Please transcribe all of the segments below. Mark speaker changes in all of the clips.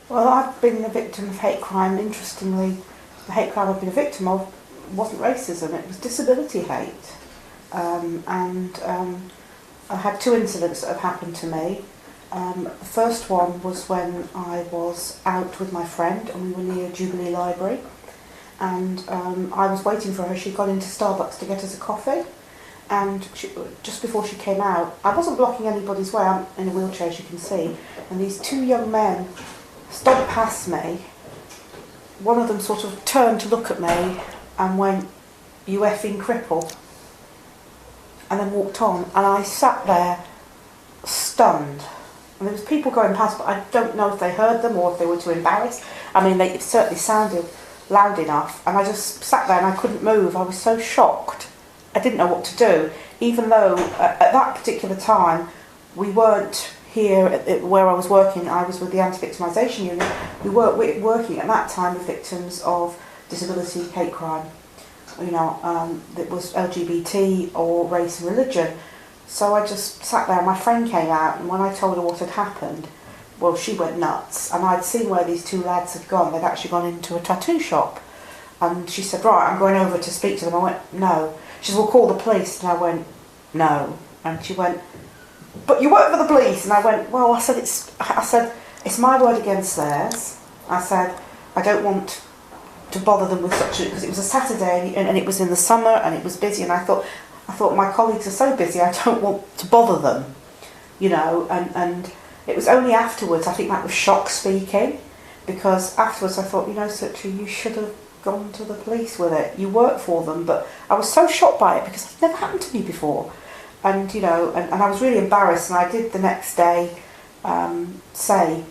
Speaker 1: Well, I've been a victim of hate crime. Interestingly, the hate crime I've been a victim of wasn't racism, it was disability hate. And I had two incidents that have happened to me. The first one was when I was out with my friend and we were near Jubilee Library, and I was waiting for her. She'd gone into Starbucks to get us a coffee, and just before she came out, I wasn't blocking anybody's way, I'm in a wheelchair as you can see, and these two young men stomped past me. One of them sort of turned to look at me and went, "You effing cripple," and then walked on, and I sat there stunned. And there was people going past, but I don't know if they heard them or if they were too embarrassed. I mean, it certainly sounded loud enough, and I just sat there and I couldn't move. I was so shocked. I didn't know what to do, even though at that particular time we weren't here where I was working. I was with the anti-victimisation unit. We weren't working at that time with victims of disability hate crime. You know, that was LGBT or race and religion. So I just sat there, and my friend came out, and when I told her what had happened, well, she went nuts. And I'd seen where these two lads had gone. They'd actually gone into a tattoo shop. And she said, "Right, I'm going over to speak to them." I went, "No." She said, "We'll call the police." And I went, "No." And she went, "But you work for the police." And I went, "Well," I said, it's my word against theirs. I said, "I don't want to bother them with such a," because it was a Saturday and it was in the summer and it was busy, and I thought my colleagues are so busy, I don't want to bother them, you know. And it was only afterwards, I think that was shock speaking, because afterwards I thought, you know, Suchitra, you should have gone to the police with it. You work for them. But I was so shocked by it because it's never happened to me before, and you know, and I was really embarrassed. And I did the next day say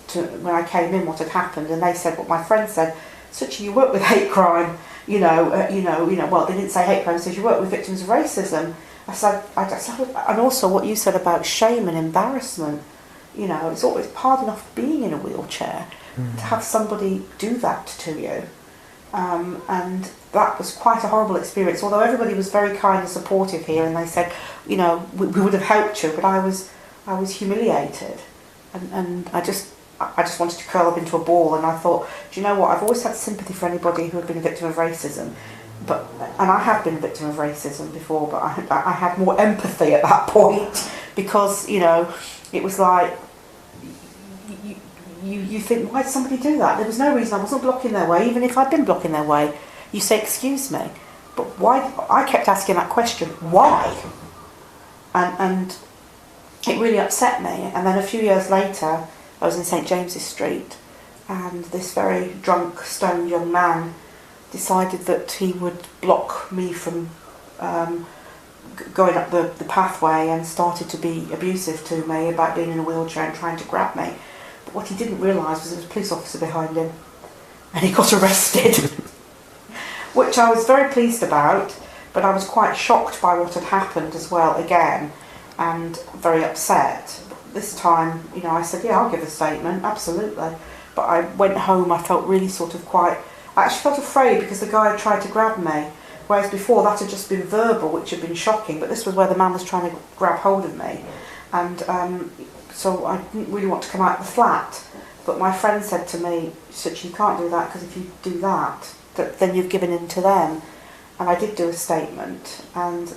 Speaker 1: to when I came in what had happened, and they said what my friend said: "Suchitra, you work with hate crime. You know. Well, they didn't say hate crime. They said you work with victims of racism." I said, and also what you said about shame and embarrassment. You know, it's always hard enough being in a wheelchair to have somebody do that to you, and that was quite a horrible experience. Although everybody was very kind and supportive here, and they said, you know, we would have helped you, but I was humiliated, and I just wanted to curl up into a ball. And I thought, do you know what? I've always had sympathy for anybody who had been a victim of racism, and I have been a victim of racism before, but I had more empathy at that point, because, you know, it was like, you think, why did somebody do that? There was no reason. I wasn't blocking their way. Even if I'd been blocking their way, you say, "Excuse me," but why? I kept asking that question, why? And it really upset me. And then a few years later, I was in St James's Street, and this very drunk, stoned young man decided that he would block me from going up the pathway, and started to be abusive to me about being in a wheelchair and trying to grab me. But what he didn't realise was there was a police officer behind him, and he got arrested, which I was very pleased about, but I was quite shocked by what had happened as well again, and very upset. This time, you know, I said, "Yeah, I'll give a statement, absolutely." But I went home, I felt really sort of I actually felt afraid, because the guy had tried to grab me, whereas before that had just been verbal, which had been shocking, but this was where the man was trying to grab hold of me. And so I didn't really want to come out of the flat, but my friend said to me, "Such, you can't do that, because if you do that, then you've given in to them." And I did do a statement, and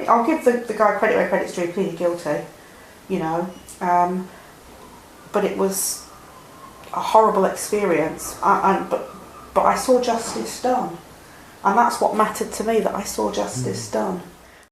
Speaker 1: I'll give the guy credit where credit's due. He pleaded guilty, you know, but it was a horrible experience. But I saw justice done, and that's what mattered to me, that I saw justice done.